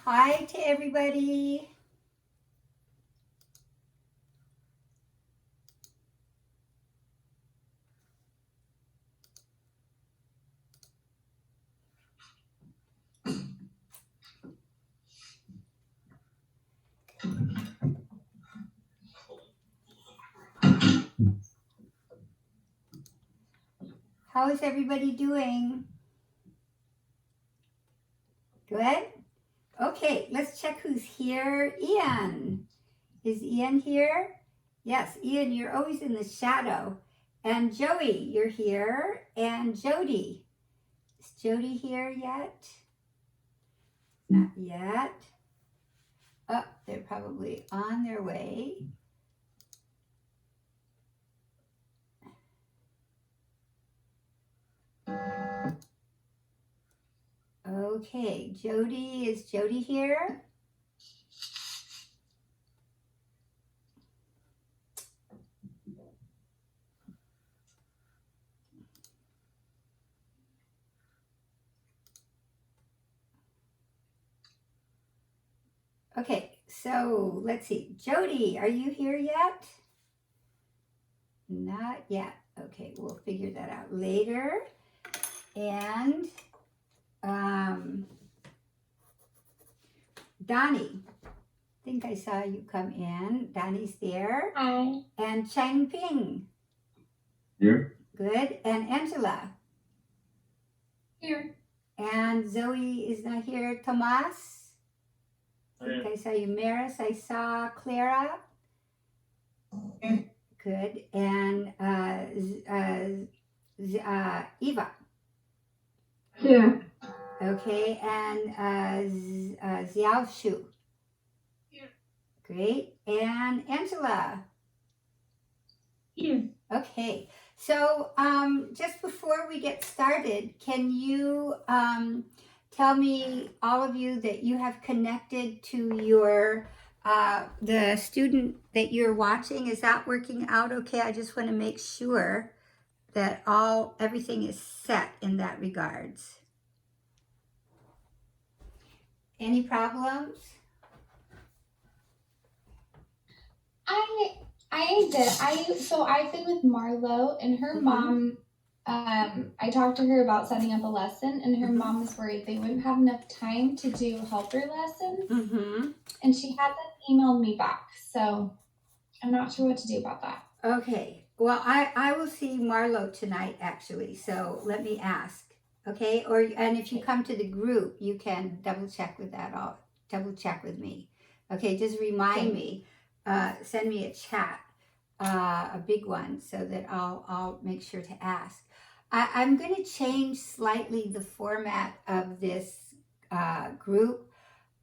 Hi to everybody. How is everybody doing? Good? Okay, let's check who's here. Ian. Is Ian here? Yes, Ian, you're always in the shadow. And Joey, you're here. And Jody. Is Jody here yet? Not yet. Oh, they're probably on their way. Okay, Jody, is Jody here? Okay, so let's see. Jody, are you here yet? Not yet. Okay, we'll figure that out later. And Donnie, I think I saw you come in. Donnie's there. Hi. And Chang Ping. Here. Good. And Angela. Here. And Zoe is not here. Tomas. I think I saw you. Maris, I saw Clara. Good. And Eva. Here. Okay. And Xiao Shu. Here. Great. And Angela. Here. Okay. So just before we get started, can you tell me, all of you, that you have connected to your the student that you're watching? Is that working out okay? I just want to make sure that everything is set in that regards. Any problems? I did. I've been with Marlo and her mom. I talked to her about setting up a lesson, and her mom was worried they wouldn't have enough time to do helper lessons. And she hasn't emailed me back, so I'm not sure what to do about that. Okay. Well, I will see Marlo tonight, actually. So let me ask. Okay. And if you come to the group, you can double check with that. I'll double check with me. Okay. Just remind me. Send me a chat, a big one, so that I'll make sure to ask. I'm going to change slightly the format of this group.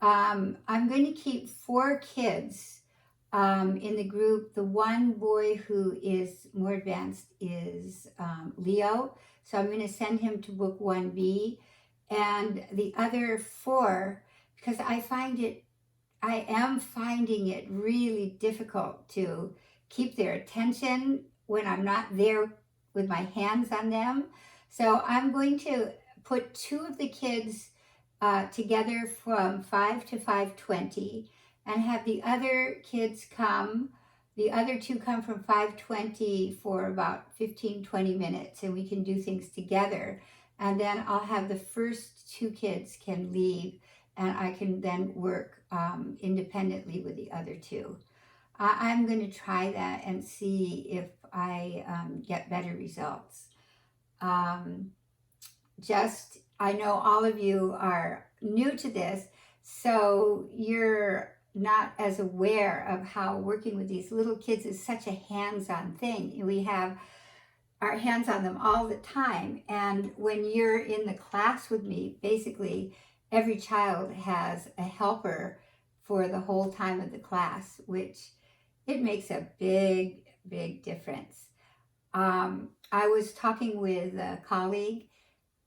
I'm going to keep 4 kids in the group. The one boy who is more advanced is Leo, so I'm going to send him to book 1B, and the other 4, because I am finding it really difficult to keep their attention when I'm not there with my hands on them. So I'm going to put 2 of the kids together from 5 to 5:20 and have the other kids come. The other 2 come from 5:20 for about 15-20 minutes, and we can do things together. And then I'll have the first 2 kids can leave, and I can then work independently with the other 2. I'm going to try that and see if I get better results. I know all of you are new to this, so you're not as aware of how working with these little kids is such a hands-on thing. We have our hands on them all the time, and when you're in the class with me, basically every child has a helper for the whole time of the class, which it makes a big, big difference. I was talking with a colleague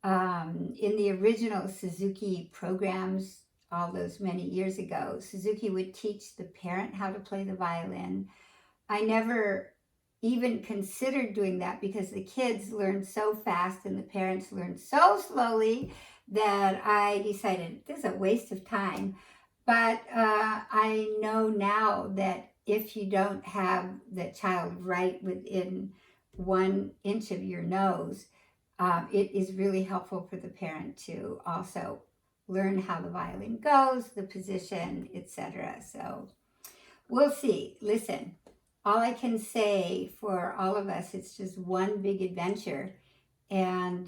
in the original Suzuki programs all those many years ago. Suzuki would teach the parent how to play the violin. I never even considered doing that because the kids learn so fast and the parents learn so slowly that I decided this is a waste of time. But I know now that if you don't have the child right within 1 inch of your nose, it is really helpful for the parent to also learn how the violin goes, the position, etc. So we'll see. Listen, all I can say for all of us, it's just one big adventure, and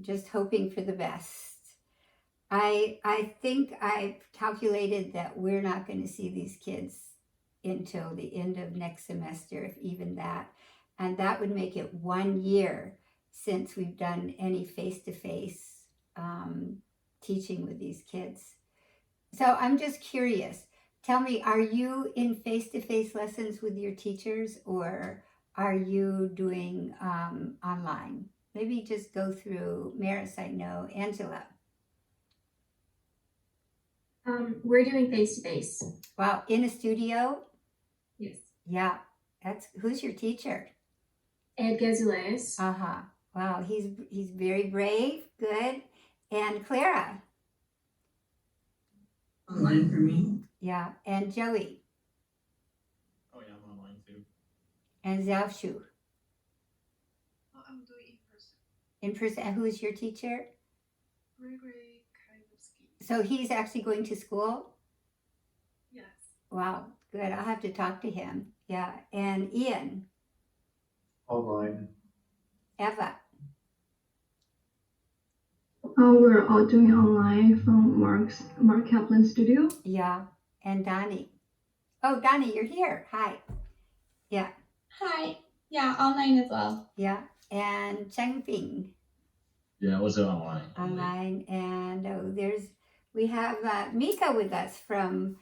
just hoping for the best. I think I've calculated that we're not going to see these kids until the end of next semester, if even that. And that would make it 1 year since we've done any face-to-face teaching with these kids. So I'm just curious. Tell me, are you in face-to-face lessons with your teachers, or are you doing online? Maybe just go through Maris, I know. Angela. We're doing face-to-face. Wow, in a studio? Yes. Yeah. Who's your teacher? Ed Gazules. Uh-huh. Wow, he's very brave. Good. And Clara? Online for me. Yeah. And Joey? Oh yeah, I'm online too. And Xiaoshu? I'm doing in person. In person. And who's your teacher? Gregory Kailovsky. So he's actually going to school? Yes. Wow, good. I'll have to talk to him. Yeah. And Ian? Online. Eva? We're all doing online from Mark Kaplan's studio. Yeah. And Donnie? Oh, Donnie, you're here. Hi. Yeah. Hi. Yeah, online as well. Yeah. And Cheng Ping? Yeah, I was online. Online. And we have Mika with us from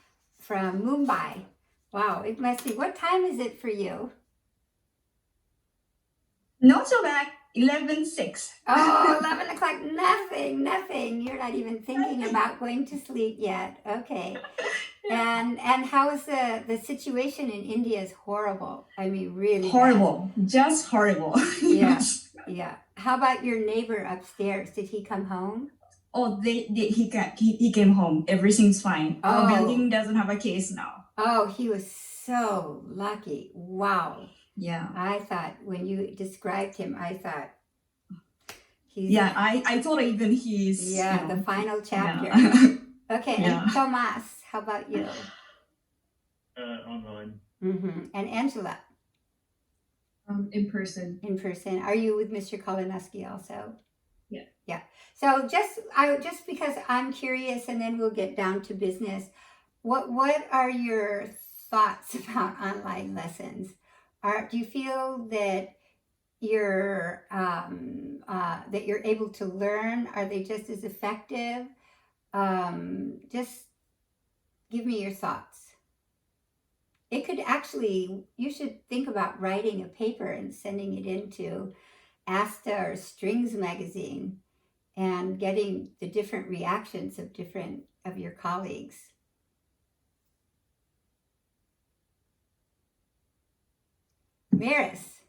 Mumbai. Wow, it must be. What time is it for you? Not so bad. 11:06. Oh, 11 o'clock. Nothing. You're not even thinking about going to sleep yet. Okay. And how is the situation in India? Is horrible. I mean, really Horrible. Just horrible. Yeah. bad. Yeah. How about your neighbor upstairs? Did he come home? Oh, he came home. Everything's fine. Oh. Our building doesn't have a case now. Oh, he was so lucky. Wow. Yeah. I thought when you described him, I thought he's Yeah, I thought even he's the final chapter. Yeah. Okay, Yeah. and Tomas, how about you? Online. And Angela, In person. in person. Are you with Mr. Kolonowski also? Yeah. Yeah. So just because I'm curious, and then we'll get down to business. What are your thoughts about online lessons? Do you feel that you're able to learn? Are they just as effective? Just give me your thoughts. It could actually, you should think about writing a paper and sending it into ASTA or Strings magazine and getting the different reactions of your colleagues. Maris.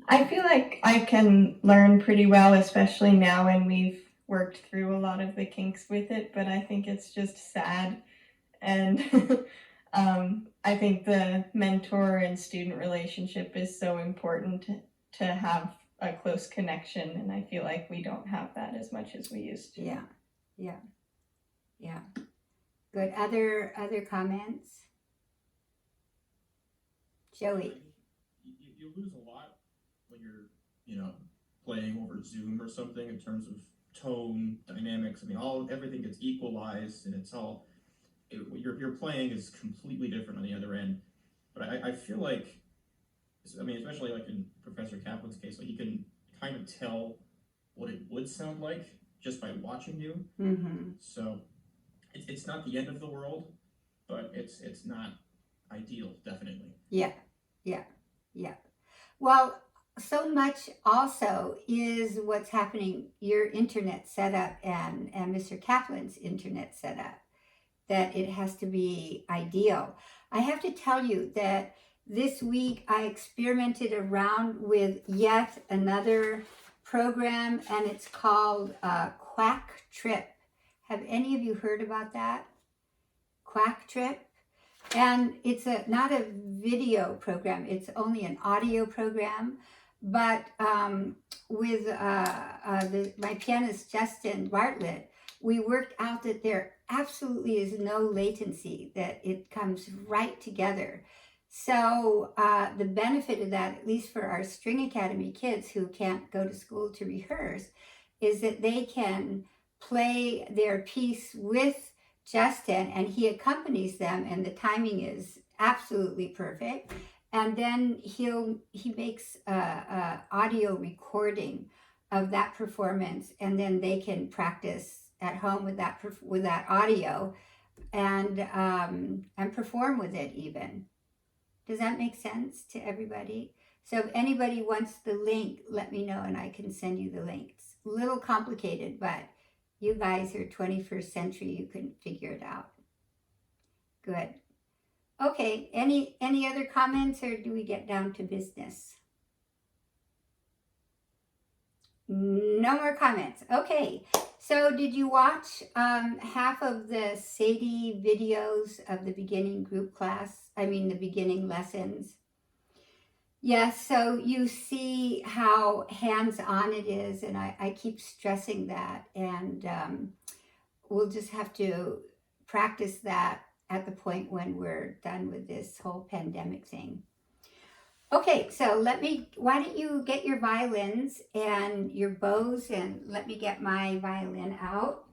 I feel like I can learn pretty well, especially now when we've worked through a lot of the kinks with it, but I think it's just sad. And I think the mentor and student relationship is so important to have a close connection, and I feel like we don't have that as much as we used to. Yeah. Good. Other comments? Joey. You lose a lot when you're, playing over Zoom or something in terms of tone, dynamics. I mean, everything gets equalized, and your playing is completely different on the other end. But I feel like, especially like in Professor Kaplan's case, like you can kind of tell what it would sound like just by watching you. Mm-hmm. So it's not the end of the world, but it's not ideal, definitely. Yeah. Well, so much also is what's happening, your internet setup and Mr. Kaplan's internet setup, that it has to be ideal. I have to tell you that this week I experimented around with yet another program, and it's called Quack Trip. Have any of you heard about that? Quack Trip? And it's not a video program, it's only an audio program. But with my pianist Justin Bartlett, we worked out that there absolutely is no latency, that it comes right together. So the benefit of that, at least for our String Academy kids who can't go to school to rehearse, is that they can play their piece with Justin, and he accompanies them, and the timing is absolutely perfect. And then he makes a audio recording of that performance, and then they can practice at home with that audio, and perform with it even. Does that make sense to everybody? So if anybody wants the link, let me know and I can send you the link. It's a little complicated, but you guys are 21st century, you can figure it out. Good. Okay, any other comments, or do we get down to business? No more comments. Okay, so did you watch half of the Sadie videos of the beginning group class? I mean the beginning lessons. Yes, so you see how hands-on it is, and I keep stressing that, and we'll just have to practice that at the point when we're done with this whole pandemic thing. Okay, so why don't you get your violins and your bows, and let me get my violin out.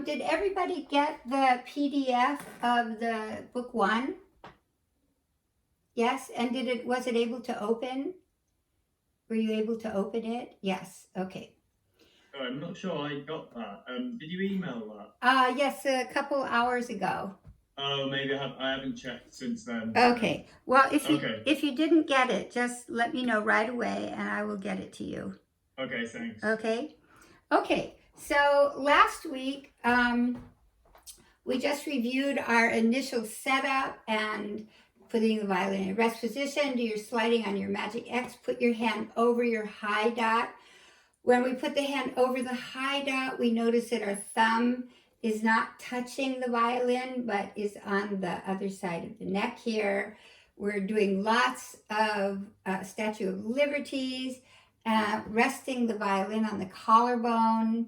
Did everybody get the PDF of the book 1? Yes, and was it able to open? Were you able to open it? Yes, okay. Oh, I'm not sure I got that. Did you email that? Yes, a couple hours ago. Oh, maybe I haven't checked since then. Okay, well, Okay. if you didn't get it, just let me know right away and I will get it to you. Okay, thanks. Okay, so last week we just reviewed our initial setup and putting the violin in rest position. Do your sliding on your magic X. Put your hand over your high dot. When we put the hand over the high dot, we notice that our thumb is not touching the violin, but is on the other side of the neck here. We're doing lots of Statue of Liberties, resting the violin on the collarbone.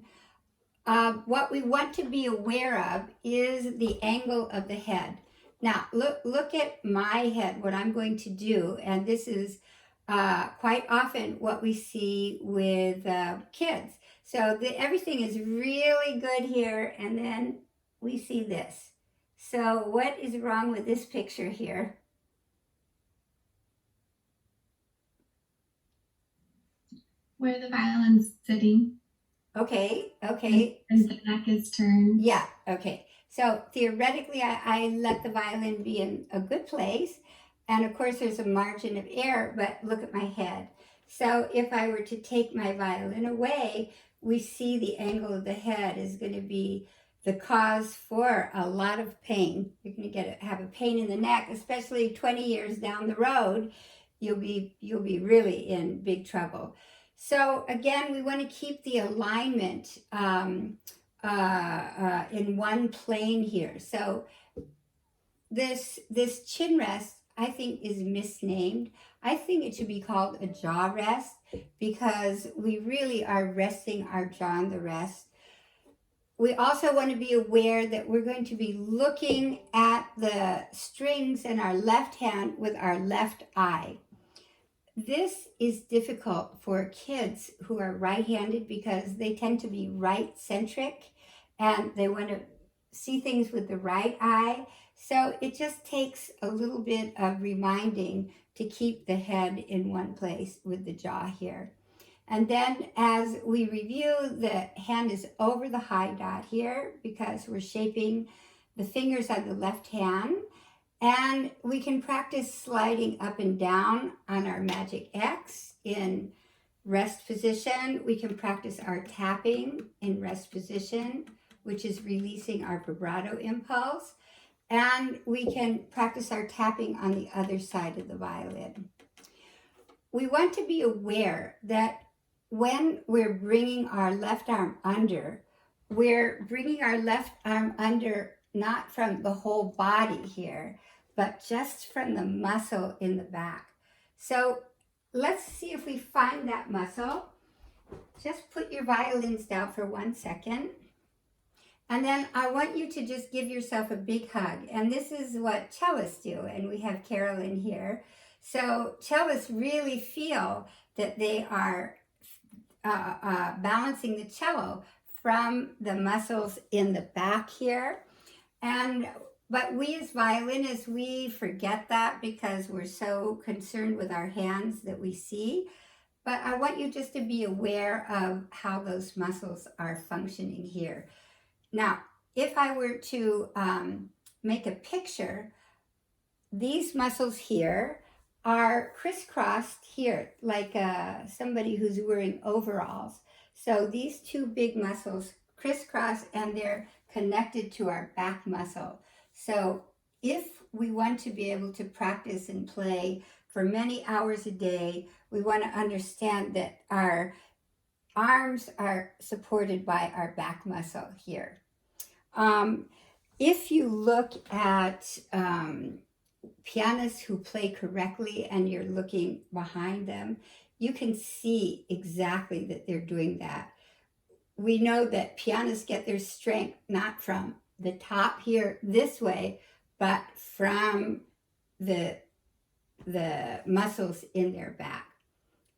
What we want to be aware of is the angle of the head. Now, look at my head, what I'm going to do, and this is quite often what we see with kids. So everything is really good here, and then we see this. So what is wrong with this picture here? Where the violin's sitting. Okay. And the neck is turned. Yeah, okay. So theoretically, I let the violin be in a good place. And of course, there's a margin of error, but look at my head. So if I were to take my violin away, we see the angle of the head is going to be the cause for a lot of pain. You're going to have a pain in the neck, especially 20 years down the road. You'll be really in big trouble. So again, we want to keep the alignment in one plane here. So this chin rest, I think, is misnamed. I think it should be called a jaw rest because we really are resting our jaw on the rest. We also want to be aware that we're going to be looking at the strings in our left hand with our left eye. This is difficult for kids who are right-handed because they tend to be right-centric and they want to see things with the right eye. So it just takes a little bit of reminding to keep the head in one place with the jaw here. And then as we review, the hand is over the high dot here because we're shaping the fingers on the left hand. And we can practice sliding up and down on our magic X in rest position. We can practice our tapping in rest position, which is releasing our vibrato impulse. And we can practice our tapping on the other side of the violin. We want to be aware that when we're bringing our left arm under, we're bringing our left arm under not from the whole body here, but just from the muscle in the back. So let's see if we find that muscle. Just put your violins down for 1 second. And then I want you to just give yourself a big hug. And this is what cellists do. And we have Carolyn here. So cellists really feel that they are balancing the cello from the muscles in the back here. But we as violinists, we forget that because we're so concerned with our hands that we see. But I want you just to be aware of how those muscles are functioning here. Now, if I were to make a picture, these muscles here are crisscrossed here, like somebody who's wearing overalls. So these two big muscles crisscross and they're connected to our back muscle. So if we want to be able to practice and play for many hours a day, we want to understand that our arms are supported by our back muscle here. If you look at pianists who play correctly and you're looking behind them, you can see exactly that they're doing that. We know that pianists get their strength not from the top here this way, but from the muscles in their back.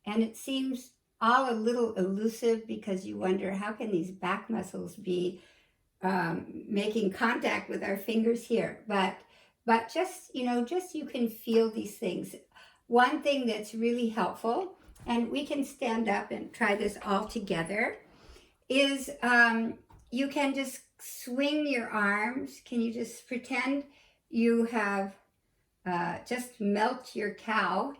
And it seems all a little elusive because you wonder, how can these back muscles be making contact with our fingers here? But just, just you can feel these things. One thing that's really helpful, and we can stand up and try this all together, is you can just swing your arms. Can you just pretend you have just milked your cow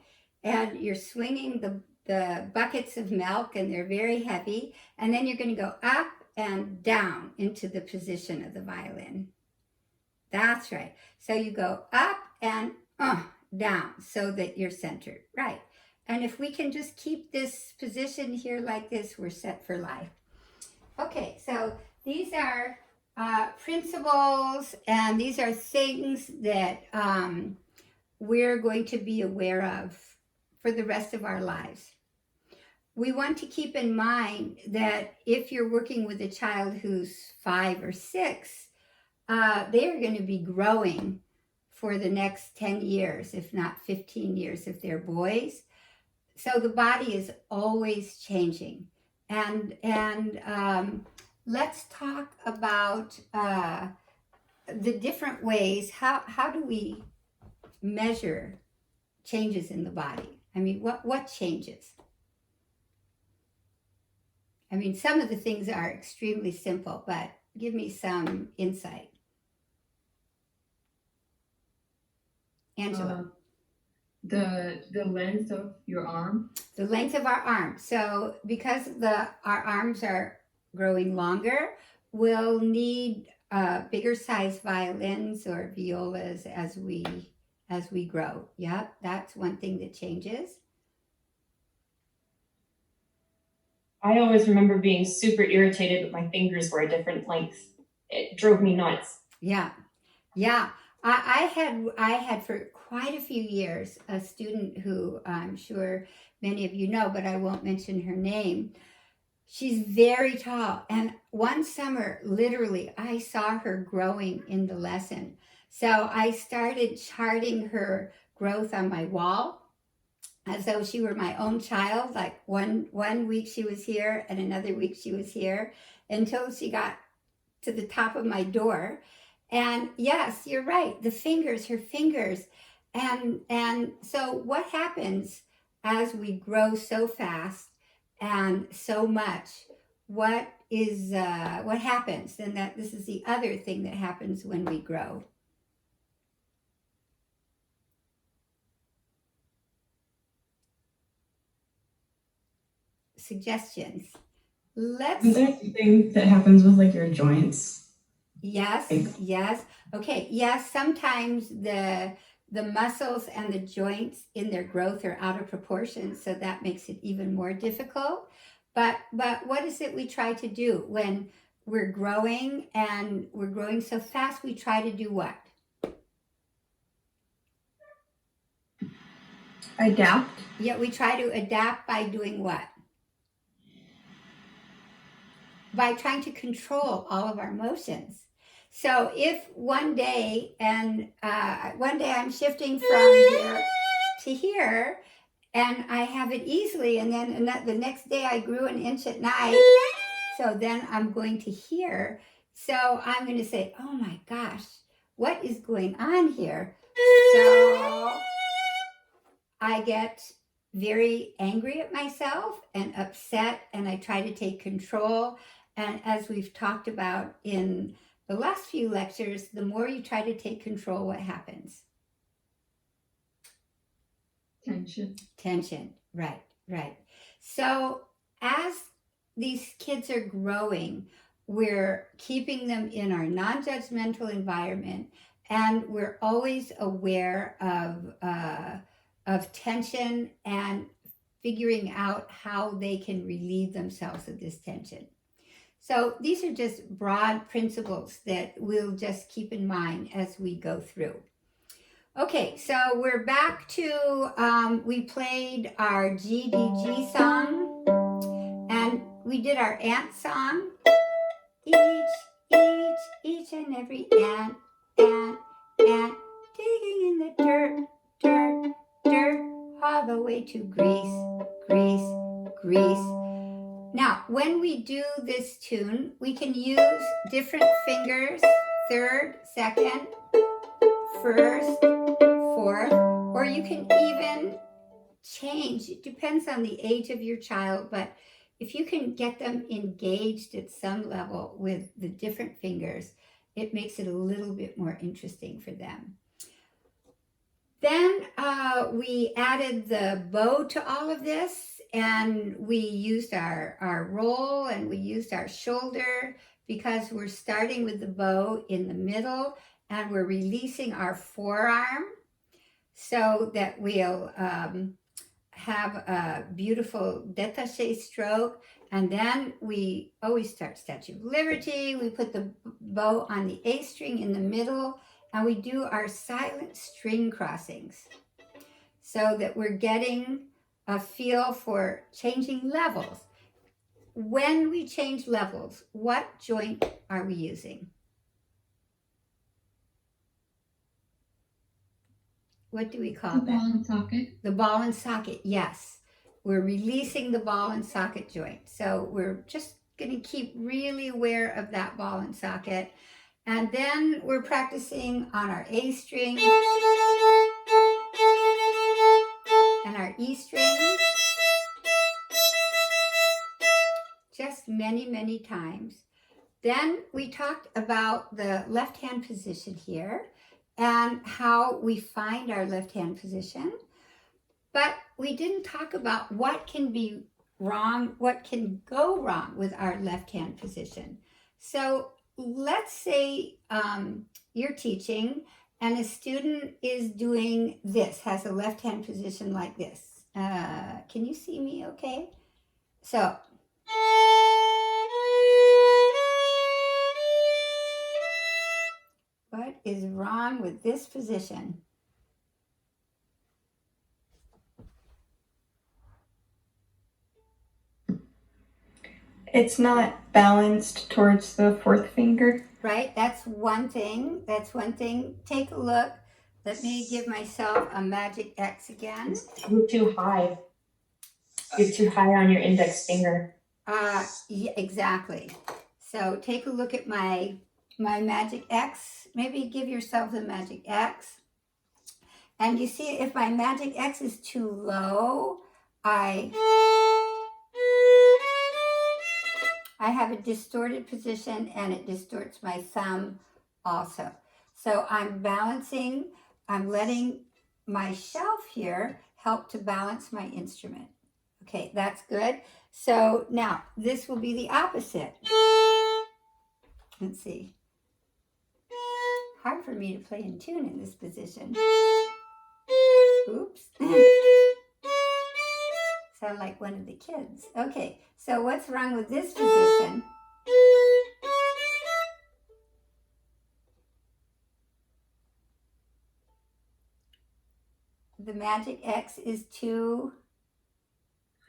and you're swinging the buckets of milk and they're very heavy, and then you're going to go up and down into the position of the violin. That's right. So you go up and down so that you're centered. Right. And if we can just keep this position here like this, we're set for life. Okay, so these are principles, and these are things that we're going to be aware of for the rest of our lives. We want to keep in mind that if you're working with a child who's 5 or 6, they're going to be growing for the next 10 years, if not 15 years, if they're boys. So the body is always changing. And let's talk about the different ways. How do we measure changes in the body? I mean, what changes? I mean, some of the things are extremely simple, but give me some insight. Angela. The length of your arm. The length of our arm. So because our arms are growing longer, we'll need bigger size violins or violas as we grow. Yep, that's one thing that changes. I always remember being super irritated that my fingers were a different length. It drove me nuts. Yeah. I had for quite a few years a student who I'm sure many of you know, but I won't mention her name. She's very tall, and one summer, literally, I saw her growing in the lesson. So I started charting her growth on my wall as though she were my own child. Like one week she was here and another week she was here, until she got to the top of my door. And yes, you're right, her fingers. And so what happens as we grow so fast and so much, what happens? And that this is the other thing that happens when we grow. Suggestions. Isn't there something that happens with like your joints? Yes, yes. Okay, yes, sometimes the muscles and the joints in their growth are out of proportion, so that makes it even more difficult. But what is it we try to do when we're growing and we're growing so fast? We try to do what? Adapt. Yeah, we try to adapt by doing what? By trying to control all of our emotions. So if one day I'm shifting from here to here, and I have it easily, and then the next day I grew an inch at night, so then I'm going to here. So I'm going to say, oh my gosh, what is going on here? So I get very angry at myself and upset, and I try to take control. And as we've talked about in the last few lectures, the more you try to take control, what happens? Tension, right. So as these kids are growing, we're keeping them in our non-judgmental environment, and we're always aware of tension and figuring out how they can relieve themselves of this tension. So these are just broad principles that we'll just keep in mind as we go through. Okay, so we're back to, we played our GDG song, and we did our ant song. Each and every ant, digging in the dirt, all the way to grease. Now, when we do this tune, we can use different fingers, third, second, first, fourth, or you can even change. It depends on the age of your child, but if you can get them engaged at some level with the different fingers, it makes it a little bit more interesting for them. Then we added the bow to all of this, and we used our roll, and we used our shoulder, because we're starting with the bow in the middle, and we're releasing our forearm so that we'll have a beautiful détaché stroke. And then we always start Statue of Liberty. We put the bow on the A string in the middle, and we do our silent string crossings so that we're getting a feel for changing levels. When we change levels, what joint are we using? What do we call that? The ball and socket. The ball and socket, yes. We're releasing the ball and socket joint. So we're just going to keep really aware of that ball and socket. And then we're practicing on our A string and our E string. Just many times. Then we talked about the left hand position here and how we find our left hand position. But we didn't talk about what can be wrong, what can go wrong with our left hand position. So let's say you're teaching and a student is doing this, has a left hand position like this. Can you see me okay? So what is wrong with this position? It's not balanced towards the fourth finger. Right, that's one thing. Take a look. Let me give myself a magic X again. You're too high. You're too high on your index finger. Yeah, exactly. So take a look at my magic X. Maybe give yourself the magic X. And you see, if my magic X is too low, I I have a distorted position and it distorts my thumb also. So I'm balancing, I'm letting my shelf here help to balance my instrument. Okay, that's good. So now this will be the opposite. Let's see. Hard for me to play in tune in this position. Oops. Sound like one of the kids. Okay, so what's wrong with this position? The magic X is too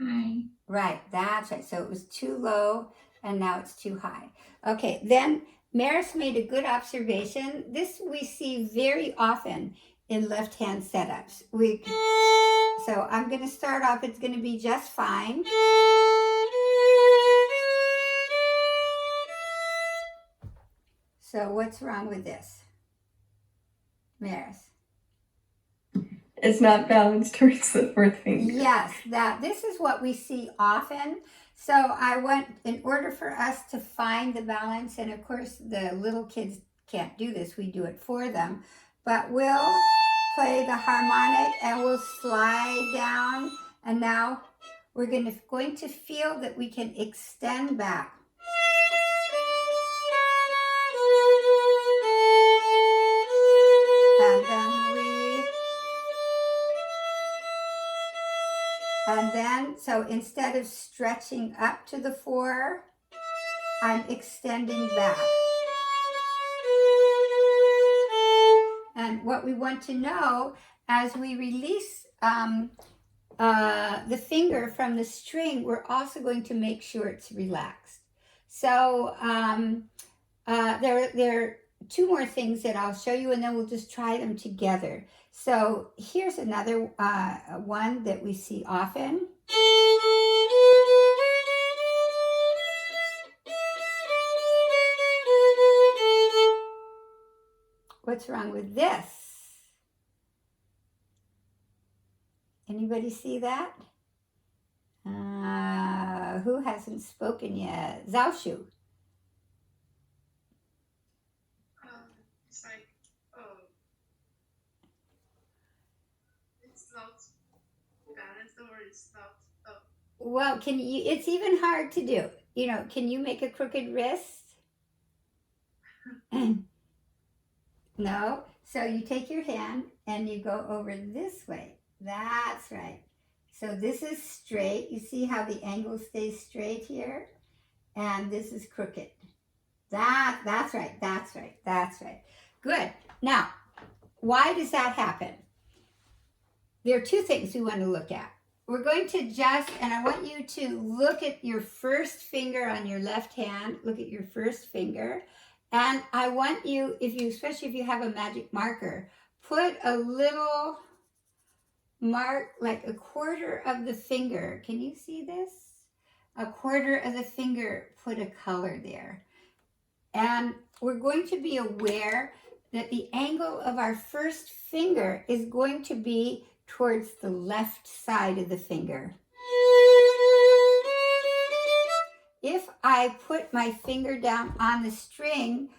Hi. right. That's right. So it was too low and now it's too high. Okay, then Maris made a good observation. This we see very often in left-hand setups. So I'm going to start off, it's going to be just fine. So what's wrong with this? Maris? It's not balanced towards the fourth finger. Yes, this is what we see often. So I want, in order for us to find the balance, and of course the little kids can't do this, we do it for them, but we'll play the harmonic and we'll slide down, and now we're going to feel that we can extend back. And then, so instead of stretching up to the 4, I'm extending back. And what we want to know, as we release the finger from the string, we're also going to make sure it's relaxed. So there are 2 more things that I'll show you, and then we'll just try them together. So here's another one that we see often. What's wrong with this? Anybody see that? Who hasn't spoken yet? Zaoshu. It's like, it's not balanced or it's not. Well, it's even hard to do. You know, can you make a crooked wrist? No. So you take your hand and you go over this way. That's right. So this is straight. You see how the angle stays straight here? And this is crooked. That's right. That's right. That's right. Good. Now, why does that happen? There are 2 things we want to look at. We're going to and I want you to look at your first finger on your left hand. Look at your first finger. And I want you, especially if you have a magic marker, put a little mark, like a quarter of the finger. Can you see this? A quarter of the finger, put a color there. And we're going to be aware that the angle of our first finger is going to be towards the left side of the finger. If I put my finger down on the string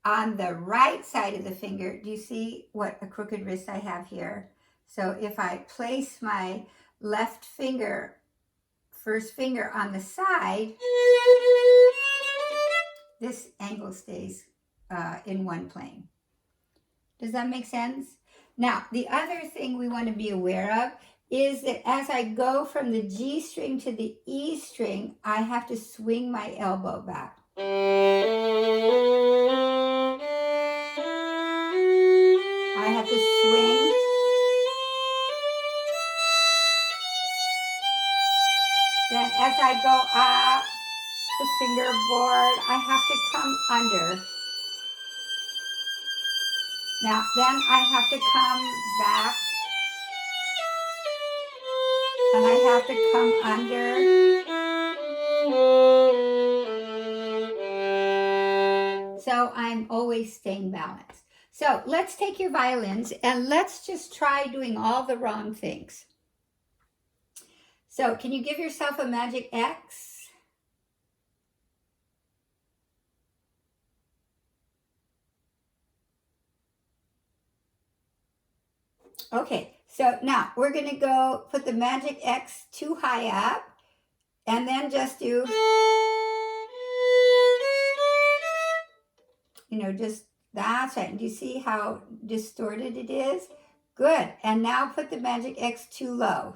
on the right side of the finger, do you see what a crooked wrist I have here? So if I place my left finger, first finger on the side, this angle stays in one plane. Does that make sense? Now, the other thing we want to be aware of is that as I go from the G string to the E string, I have to swing my elbow back. I have to swing. Then as I go up the fingerboard, I have to come under. Now, then I have to come back. And I have to come under. So I'm always staying balanced. So let's take your violins and let's just try doing all the wrong things. So can you give yourself a magic X? Okay, so now we're going to go put the magic X too high up and then just do, just that's right. Do you see how distorted it is? Good. And now put the magic X too low.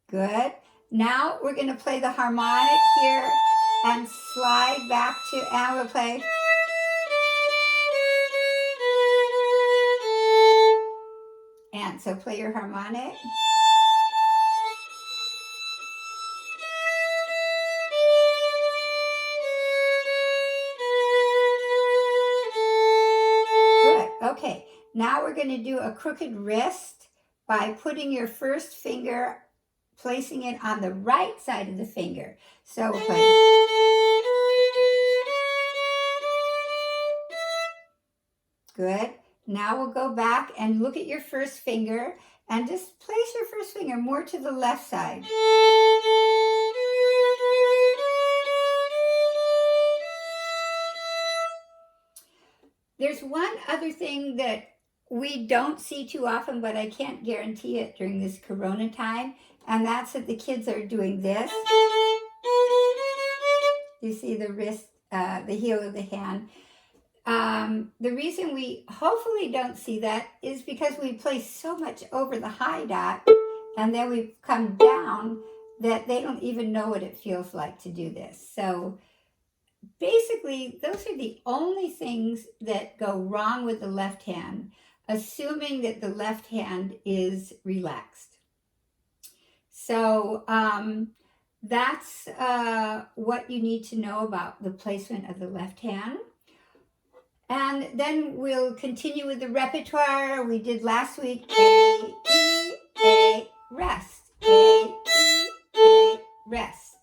Good. Now we're going to play the harmonic here and slide back to, and we'll play. And so play your harmonic. Good. Okay. Now we're going to do a crooked wrist by putting your first finger, placing it on the right side of the finger. So we'll play. Good. Now we'll go back and look at your first finger and just place your first finger more to the left side. There's one other thing that we don't see too often, but I can't guarantee it during this Corona time, and that's that the kids are doing this. You see the wrist, the heel of the hand. The reason we hopefully don't see that is because we place so much over the high dot and then we come down that they don't even know what it feels like to do this. So basically, those are the only things that go wrong with the left hand, assuming that the left hand is relaxed. So that's what you need to know about the placement of the left hand. And then we'll continue with the repertoire we did last week. A, E, A, rest. A, E, A, rest.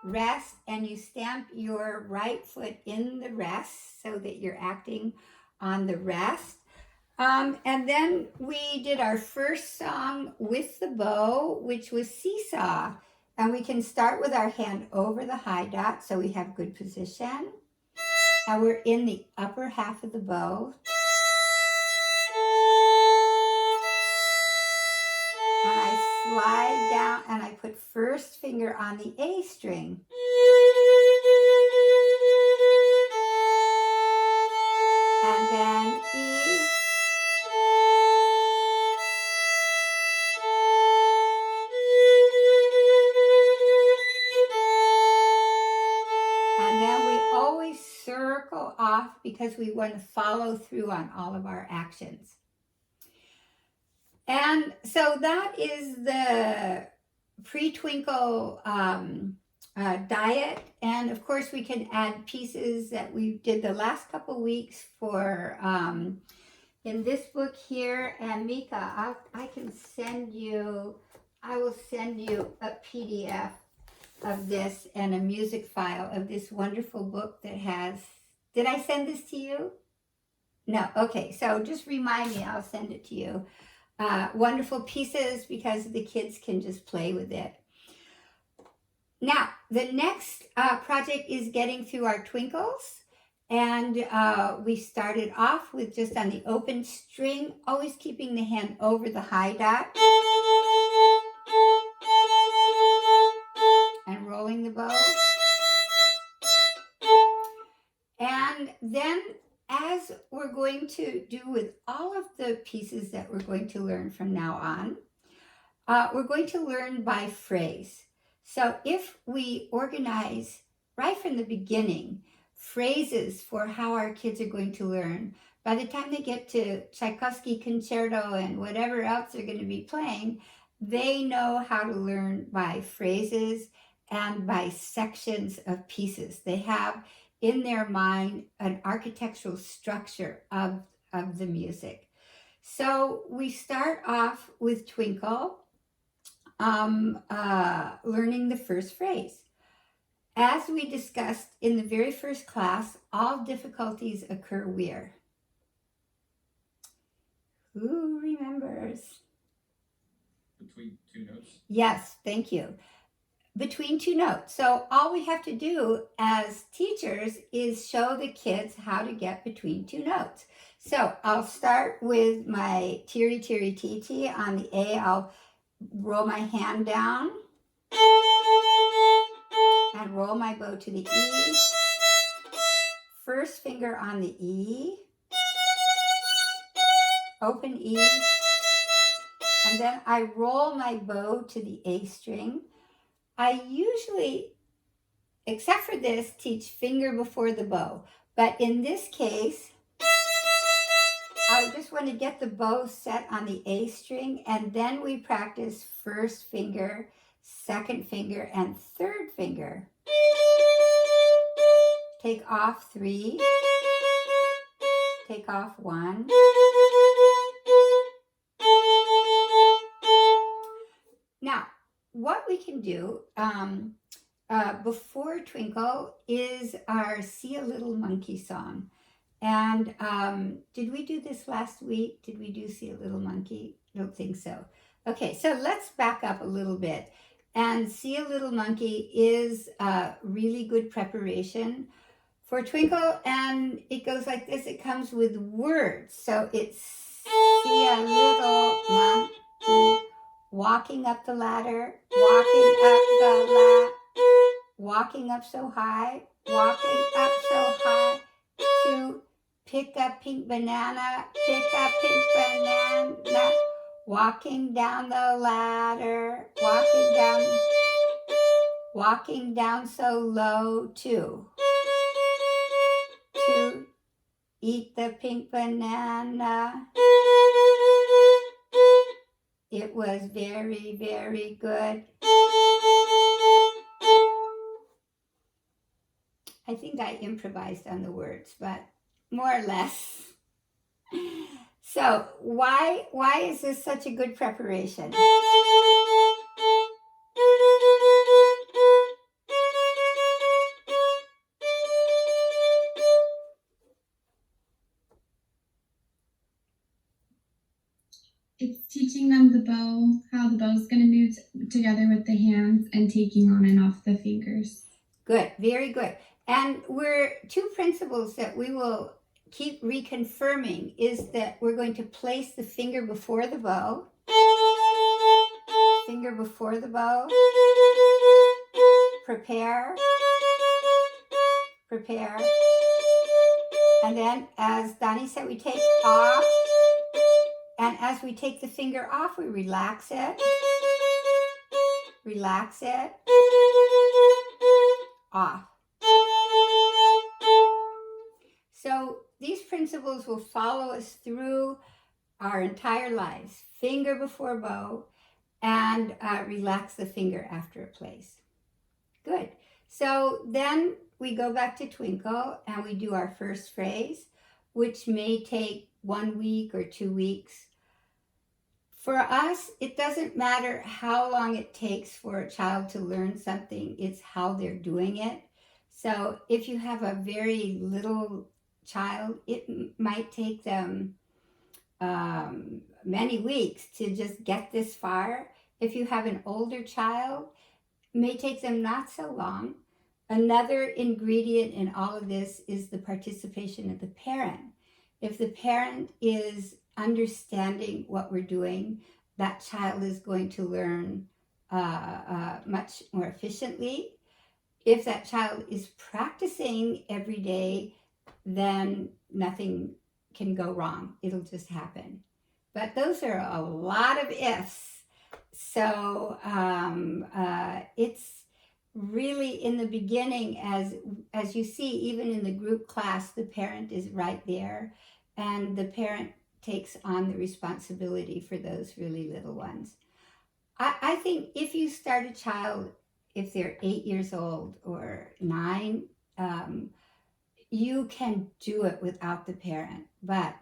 Rest, and you stamp your right foot in the rest so that you're acting on the rest. And then we did our first song with the bow, which was Seesaw. And we can start with our hand over the high dot so we have good position. And we're in the upper half of the bow. And I slide down and I put first finger on the A string. And then E. And then we always circle off because we want to follow through on all of our actions. And so that is the pre-Twinkle diet. And of course we can add pieces that we did the last couple weeks for in this book here. And Mika, I will send you a PDF of this and a music file of this wonderful book that has, did I send this to you? No, okay, so just remind me, I'll send it to you. Wonderful pieces because the kids can just play with it. Now, the next project is getting through our twinkles. And we started off with just on the open string, always keeping the hand over the high dot. And rolling the bow. And then, as we're going to do with all of the pieces that we're going to learn from now on, we're going to learn by phrase. So if we organize right from the beginning phrases for how our kids are going to learn, by the time they get to Tchaikovsky concerto and whatever else they're going to be playing, they know how to learn by phrases and by sections of pieces. They have in their mind an architectural structure of the music. So we start off with Twinkle, learning the first phrase. As we discussed in the very first class, all difficulties occur where? Who remembers? Between two notes. Yes, thank you. between two notes. So all we have to do as teachers is show the kids how to get between two notes. So I'll start with my tiri tiri titi on the A. I'll roll my hand down and roll my bow to the E. First finger on the E, open E, and then I roll my bow to the A string. I usually, except for this, teach finger before the bow. But in this case, I just want to get the bow set on the A string, and then we practice first finger, second finger, and third finger. Take off 3, take off 1. Now, what we can do before Twinkle is our See a Little Monkey song. And did we do this last week? Did we do See a Little Monkey? I don't think so. Okay, so let's back up a little bit. And See a Little Monkey is really good preparation for Twinkle. And it goes like this. It comes with words. So it's See a little monkey walking up the ladder, walking up the ladder, walking up so high, walking up so high to pick a pink banana, pick a pink banana, walking down the ladder, walking down so low to eat the pink banana. It was very, very good. I think I improvised on the words, but more or less. So why is this such a good preparation? It's teaching them the bow, how the bow's going to move together with the hands, and taking on and off the fingers. Good, very good. And we're two principles that we will keep reconfirming is that we're going to place the finger before the bow, finger before the bow, prepare, prepare, and then as Donnie said, we take off, and as we take the finger off, we relax it, off. So these principles will follow us through our entire lives. Finger before bow, and relax the finger after a place. Good. So then we go back to Twinkle and we do our first phrase, which may take 1 week or 2 weeks. For us, it doesn't matter how long it takes for a child to learn something, it's how they're doing it. So if you have a very little child, it might take them many weeks to just get this far. If you have an older child, it may take them not so long. Another ingredient in all of this is the participation of the parent. If the parent is understanding what we're doing, that child is going to learn much more efficiently. If that child is practicing every day, then nothing can go wrong. It'll just happen. But those are a lot of ifs. So it's really in the beginning, as you see, even in the group class, the parent is right there, and the parent takes on the responsibility for those really little ones. I think if you start a child, if they're 8 years old or 9, you can do it without the parent. But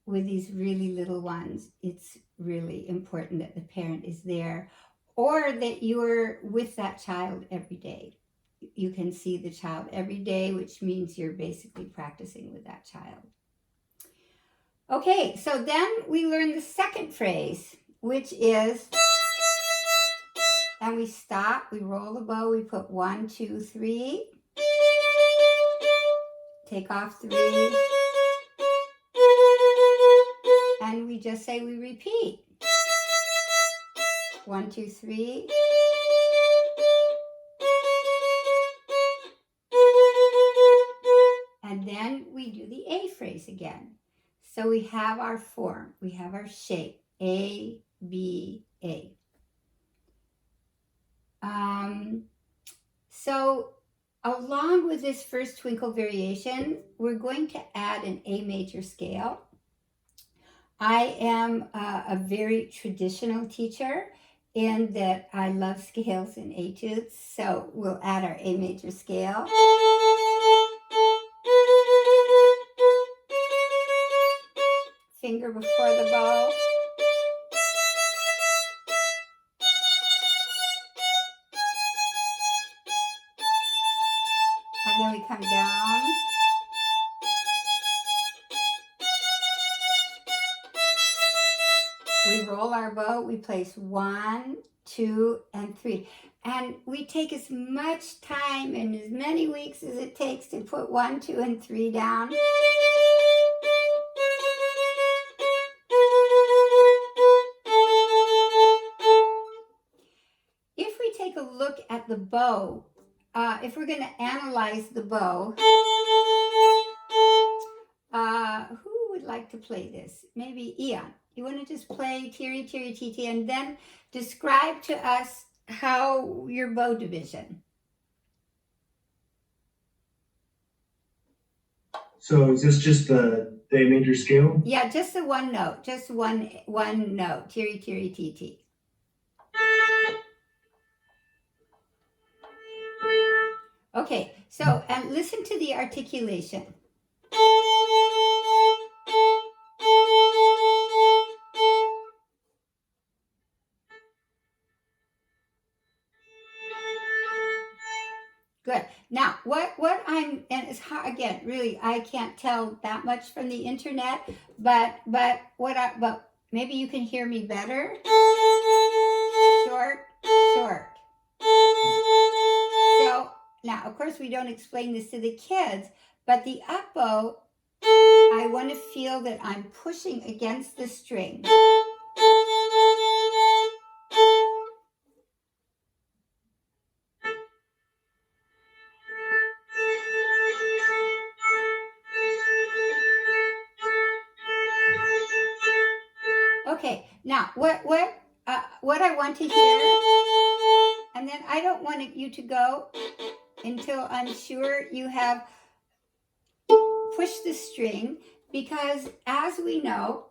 with these really little ones, it's really important that the parent is there, or that you're with that child every day. You can see the child every day, which means you're basically practicing with that child. Okay, so then we learn the second phrase, which is and we stop, we roll the bow, we put 1, 2, 3, take off 3, and we just say we repeat. 1, 2, 3. And then we do the A phrase again. So we have our form, we have our shape, A, B, A. So along with this first Twinkle variation, we're going to add an A major scale. I am a very traditional teacher in that I love scales and etudes, so we'll add our A major scale. Finger before the bow. And then we come down. We roll our bow, we place 1, 2, and 3. And we take as much time and as many weeks as it takes to put 1, 2, and 3 down. If we take a look at the bow, if we're going to analyze the bow, who would like to play this? Maybe Ian. You want to just play Tiri, Tiri, Titi, and then describe to us how your bow division. So is this just the A major scale? Yeah, just the one note, just one note. Tiri, Tiri, Titi. Okay, so and listen to the articulation. Good. Now, what I'm, and it's hard, again, really, I can't tell that much from the internet, but maybe you can hear me better. Short, short. So now, of course, we don't explain this to the kids, but the up bow, I want to feel that I'm pushing against the string. Okay, now what I want to hear, and then I don't want you to go until I'm sure you have pushed the string, because as we know,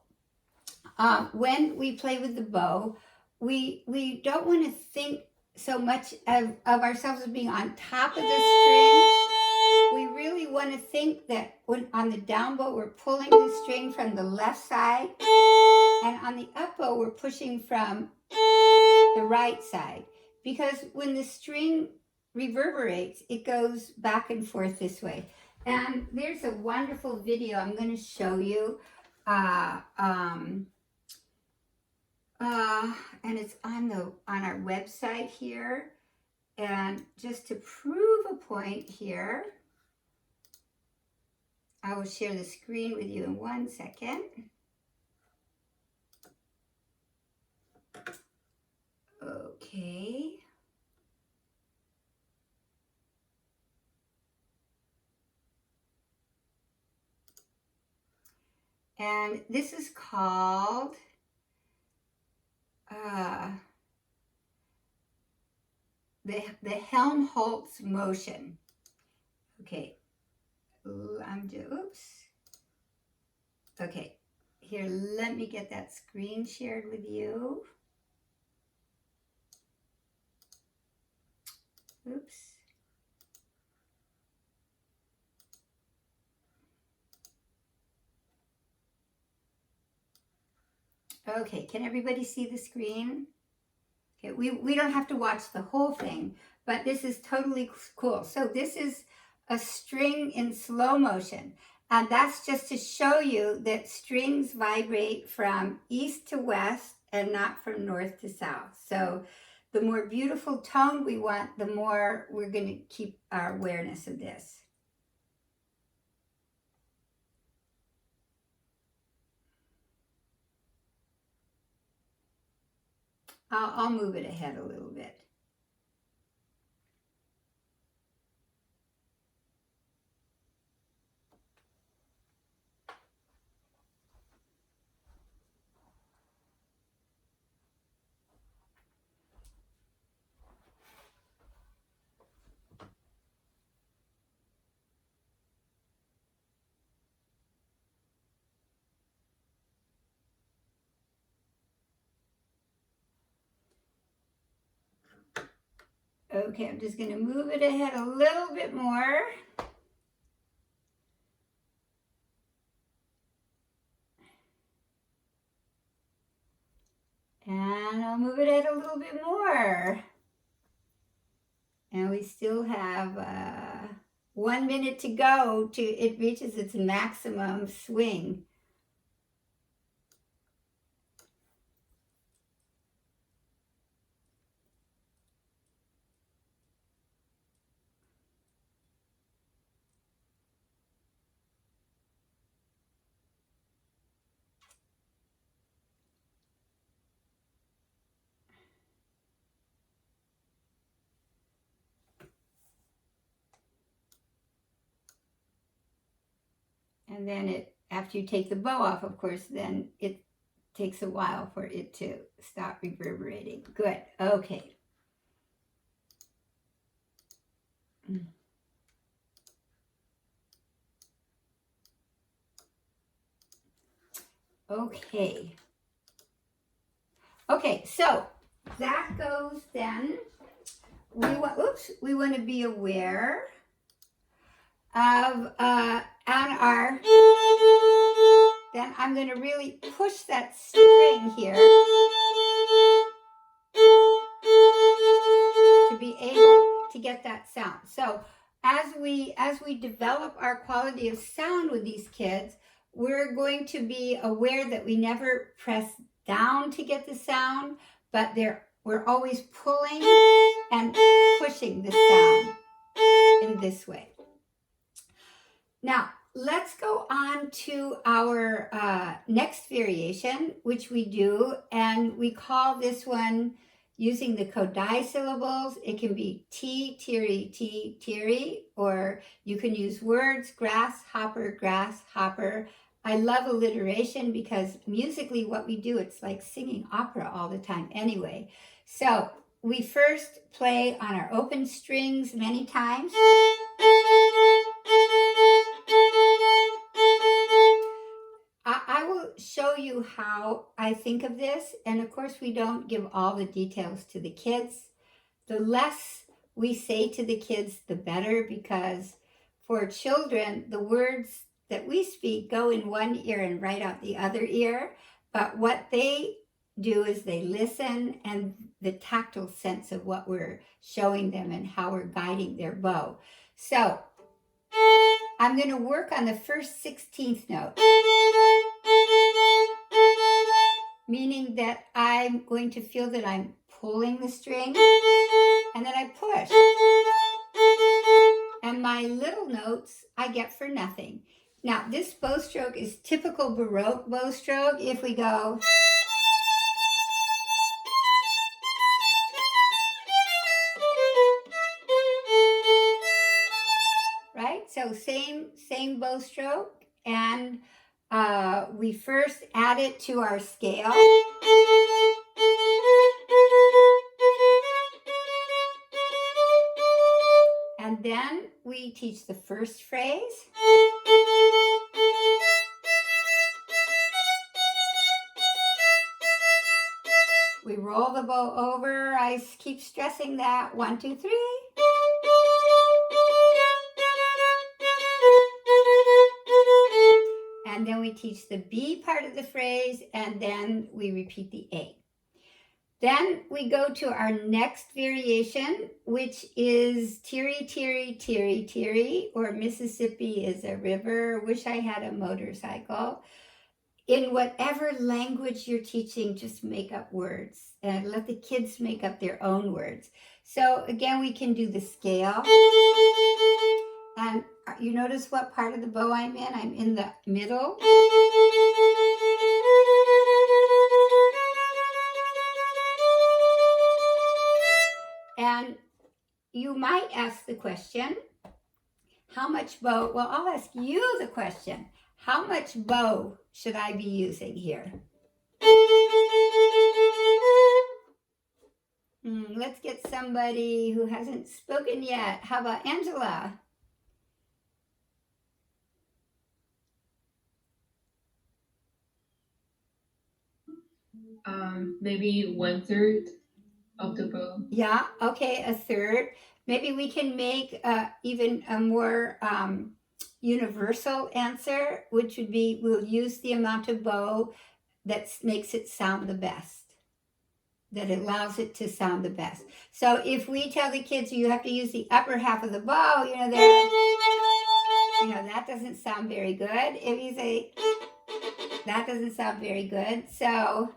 when we play with the bow, we don't want to think so much of ourselves as being on top of the string. We really want to think that when on the down bow, we're pulling the string from the left side, and on the up bow, we're pushing from the right side. Because when the string reverberates, it goes back and forth this way. And there's a wonderful video I'm going to show you. And it's on our website here. And just to prove a point here, I will share the screen with you in 1 second. Okay. And this is called the Helmholtz motion. Okay. Oops. Okay. Here, let me get that screen shared with you. Oops. Okay, can everybody see the screen? Okay, we don't have to watch the whole thing, but this is totally cool. So this is a string in slow motion, and that's just to show you that strings vibrate from east to west and not from north to south. So the more beautiful tone we want, the more we're going to keep our awareness of this. I'll move it ahead a little bit. Okay, I'm just going to move it ahead a little bit more. And I'll move it ahead a little bit more. And we still have 1 minute to go to it reaches its maximum swing. And then after you take the bow off, of course, then it takes a while for it to stop reverberating. Good. Okay. Okay. Okay, so that goes then. We want to be aware of on our, then I'm going to really push that string here to be able to get that sound. So as we develop our quality of sound with these kids, we're going to be aware that we never press down to get the sound, but we're always pulling and pushing the sound in this way. Now, let's go on to our next variation, which we do, and we call this one, using the Kodai syllables, it can be T, tiri, or you can use words, grasshopper. I love alliteration because musically what we do, it's like singing opera all the time anyway. So we first play on our open strings many times. I will show you how I think of this, and of course we don't give all the details to the kids. The less we say to the kids, the better, because for children, the words that we speak go in one ear and right out the other ear, but what they do is they listen, and the tactile sense of what we're showing them and how we're guiding their bow. So I'm going to work on the first 16th note, meaning that I'm going to feel that I'm pulling the string, and then I push. And my little notes I get for nothing. Now, this bow stroke is typical Baroque bow stroke. If we go, right? So same bow stroke, and we first add it to our scale. And then we teach the first phrase. We roll the bow over. I keep stressing that. 1, 2, 3. And then we teach the B part of the phrase, and then we repeat the A. Then we go to our next variation, which is tiri, or Mississippi is a river. Wish I had a motorcycle. in whatever language you're teaching, just make up words and let the kids make up their own words. So again, we can do the scale. And you notice what part of the bow I'm in? I'm in the middle. And you might ask the question, how much bow? Well, I'll ask you the question. How much bow should I be using here? Let's get somebody who hasn't spoken yet. How about Angela? Maybe 1/3 of the bow. Yeah, okay, a third. Maybe we can make even a more universal answer, which would be we'll use the amount of bow that makes it sound the best, that allows it to sound the best. So if we tell the kids you have to use the upper half of the bow, that doesn't sound very good. If you say that doesn't sound very good, so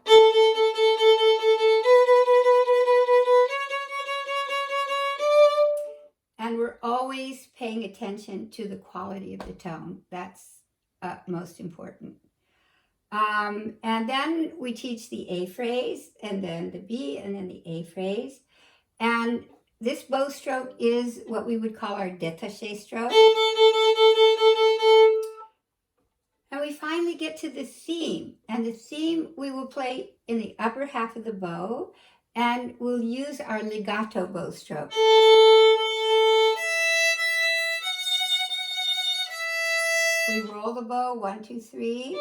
and we're always paying attention to the quality of the tone. That's most important. And then we teach the A phrase, and then the B, and then the A phrase. And this bow stroke is what we would call our détaché stroke. And we finally get to the theme. And the theme we will play in the upper half of the bow, and we'll use our legato bow stroke. We roll the bow, 1, 2, 3.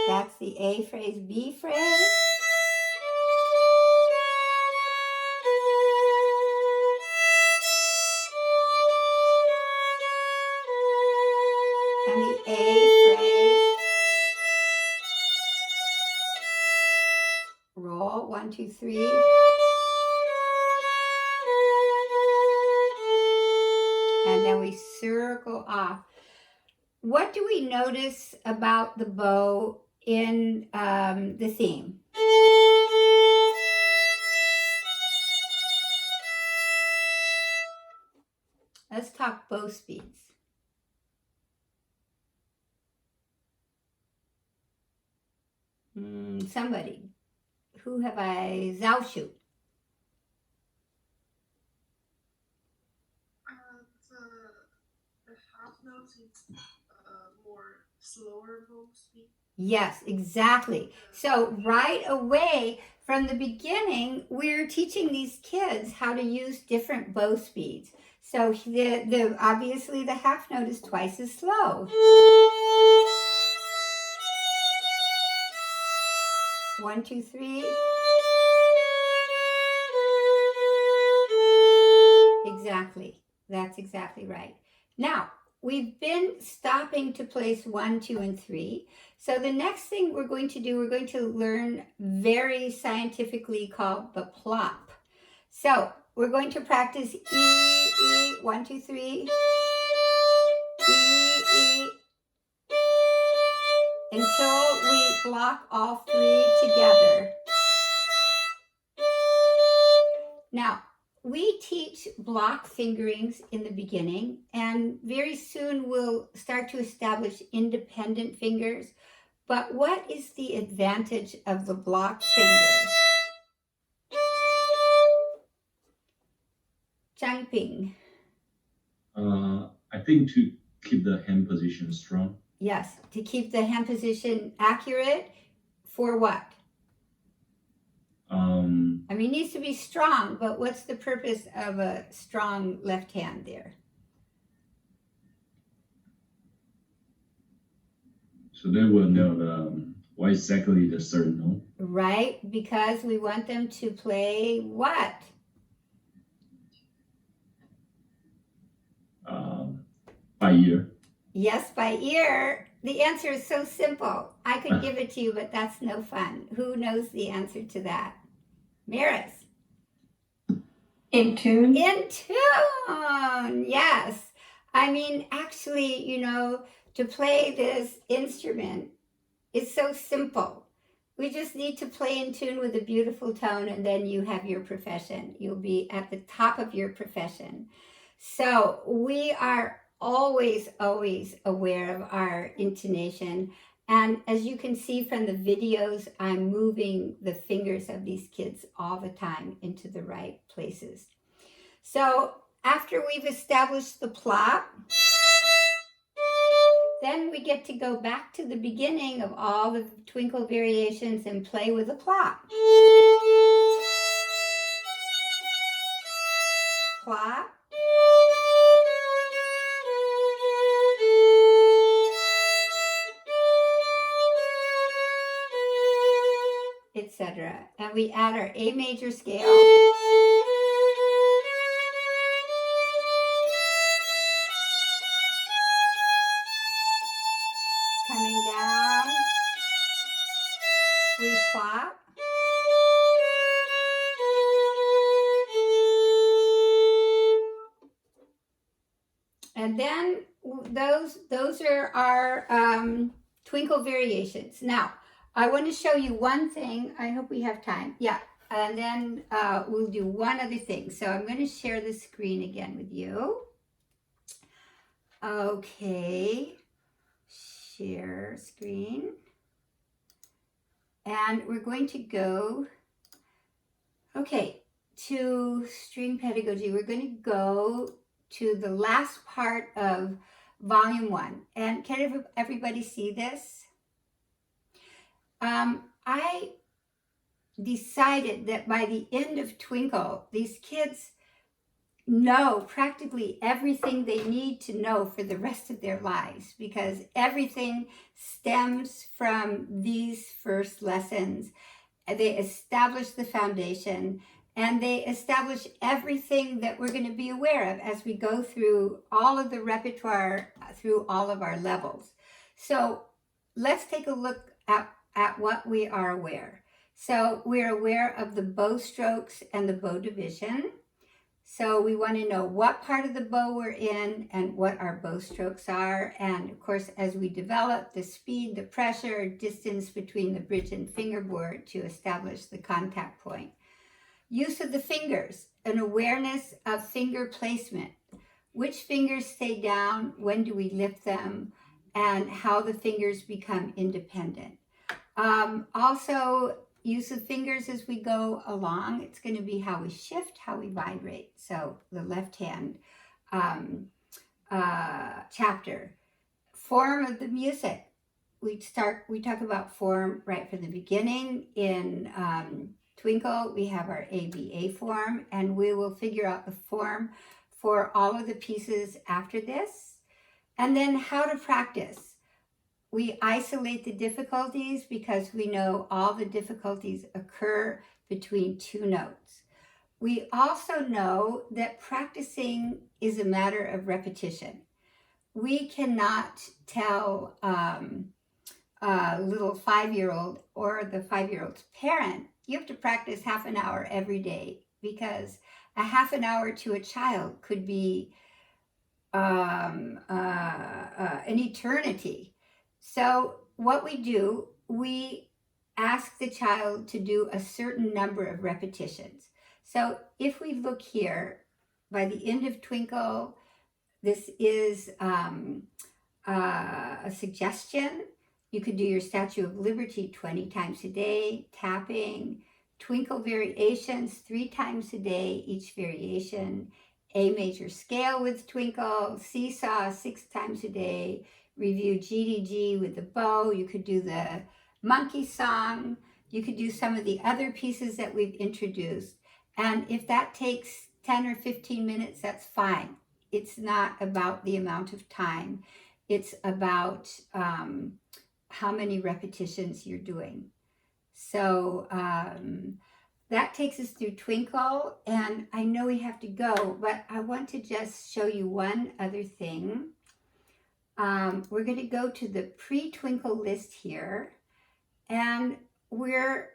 That's the A phrase, B phrase. And the A phrase. Roll, 1, 2, 3. And then we circle off. What do we notice about the bow in the theme? Let's talk bow speeds. Somebody. Who have I? Zaoshu. The half notes is more slower bow speed. Yes, exactly. So right away from the beginning, we're teaching these kids how to use different bow speeds. So the obviously the half note is twice as slow. 1, 2, 3. Exactly. That's exactly right. Now, we've been stopping to place 1, 2, and 3. So the next thing we're going to do, we're going to learn very scientifically called the plop. So we're going to practice E, 1, 2, 3. E, until we block all 3 together. Now, we teach block fingerings in the beginning, and very soon we'll start to establish independent fingers. But what is the advantage of the block fingers? Zhang Ping. I think to keep the hand position strong. Yes, to keep the hand position accurate. For what? I mean, it needs to be strong, but what's the purpose of a strong left hand there? So they will know what exactly the certain note. Right, because we want them to play what? By ear. Yes, by ear. The answer is so simple. I could give it to you, but that's no fun. Who knows the answer to that? Maris. In tune. In tune, yes. I mean, actually, you know, to play this instrument is so simple. We just need to play in tune with a beautiful tone, and then you have your profession. You'll be at the top of your profession. So we are always, always aware of our intonation. And as you can see from the videos, I'm moving the fingers of these kids all the time into the right places. So after we've established the plot, then we get to go back to the beginning of all the Twinkle variations and play with the plot. Plot. Etc. And we add our A major scale. Coming down, we plot. And then those are our Twinkle variations. Now, I want to show you one thing. I hope we have time. Yeah, and then we'll do one other thing. So I'm going to share the screen again with you. Okay, share screen. And we're going to go, okay, to string pedagogy. We're going to go to the last part of volume 1. And can everybody see this? I decided that by the end of Twinkle, these kids know practically everything they need to know for the rest of their lives, because everything stems from these first lessons. They establish the foundation, and they establish everything that we're going to be aware of as we go through all of the repertoire through all of our levels. So let's take a look at what we are aware. So we're aware of the bow strokes and the bow division. So we want to know what part of the bow we're in and what our bow strokes are. And of course, as we develop the speed, the pressure, distance between the bridge and fingerboard to establish the contact point. Use of the fingers, an awareness of finger placement. Which fingers stay down, when do we lift them, and how the fingers become independent. Also, use of fingers as we go along. It's going to be how we shift, how we vibrate. So the left hand chapter. Form of the music. We talk about form right from the beginning. In Twinkle, we have our ABA form, and we will figure out the form for all of the pieces after this. And then how to practice. We isolate the difficulties because we know all the difficulties occur between two notes. We also know that practicing is a matter of repetition. We cannot tell a little 5-year-old or the 5-year-old's parent, you have to practice half an hour every day, because a half an hour to a child could be an eternity. So what we do, we ask the child to do a certain number of repetitions. So if we look here, by the end of Twinkle, this is a suggestion. You could do your Statue of Liberty 20 times a day, tapping, Twinkle variations 3 times a day, each variation, A major scale with Twinkle, seesaw 6 times a day, review GDG with the bow. You could do the monkey song. You could do some of the other pieces that we've introduced. And if that takes 10 or 15 minutes, that's fine. It's not about the amount of time. It's about how many repetitions you're doing. So that takes us through Twinkle, and I know we have to go, but I want to just show you one other thing. We're going to go to the pre-Twinkle list here, and we're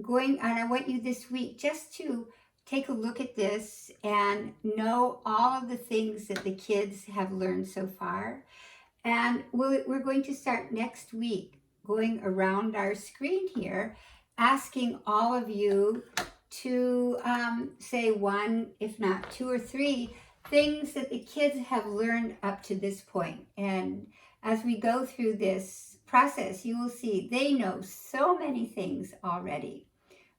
going, and I want you this week just to take a look at this and know all of the things that the kids have learned so far. And we're going to start next week going around our screen here, asking all of you to say one, if not two or three, things that the kids have learned up to this point. And as we go through this process, you will see they know so many things already,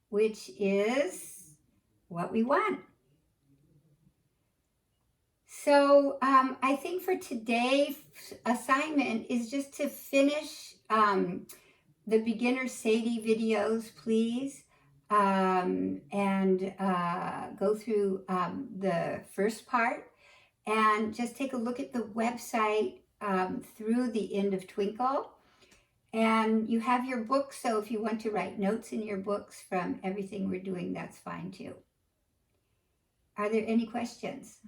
which is what we want. So I think for today's assignment is just to finish the beginner Sadie videos, please, and go through the first part, and just take a look at the website through the end of Twinkle. And you have your books, so if you want to write notes in your books from everything we're doing, that's fine too. Are there any questions?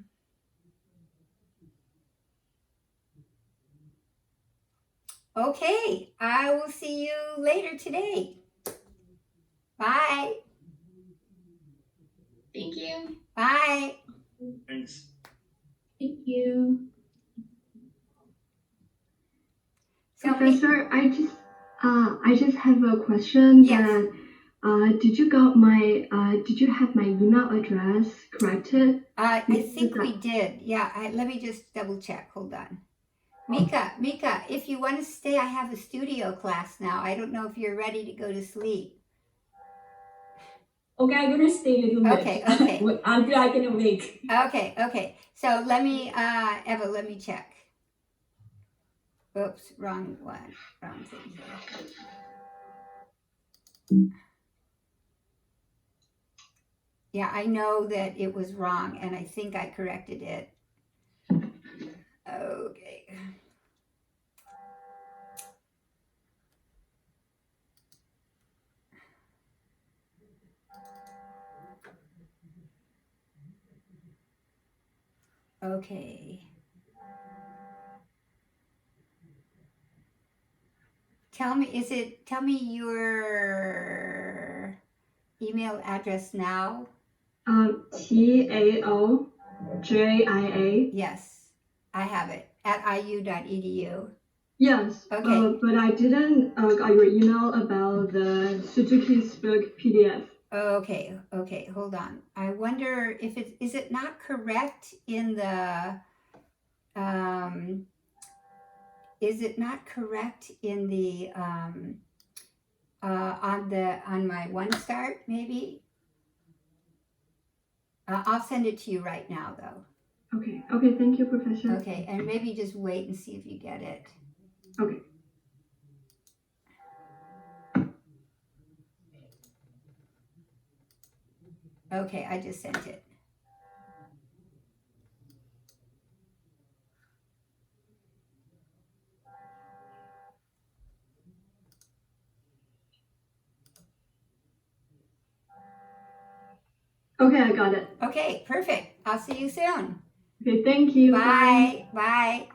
Okay, I will see you later today. Bye. Thank you. Bye. Thanks. Thank you. So Professor, I just have a question. Yes. That did you have my email address corrected? I think we did. Yeah, let me just double check. Hold on. Mika, if you want to stay, I have a studio class now. I don't know if you're ready to go to sleep. Okay, I'm gonna stay a little bit. Okay. Until I can awake. Okay. So let me, Eva, let me check. Oops, wrong one. Wrong thing here. Yeah, I know that it was wrong, and I think I corrected it. Okay. Okay. Tell me your email address now. TAOJIA. Yes, I have it at iu.edu. Yes. Okay. But I didn't got your email about the Suzuki's book PDF. Okay, hold on. I wonder if is it not correct in the is it not correct in the on my One Start maybe? I'll send it to you right now though. Okay, thank you, Professor. Okay, and maybe just wait and see if you get it. Okay. Okay, I just sent it. Okay, I got it. Okay, perfect. I'll see you soon. Okay, thank you. Bye. Bye.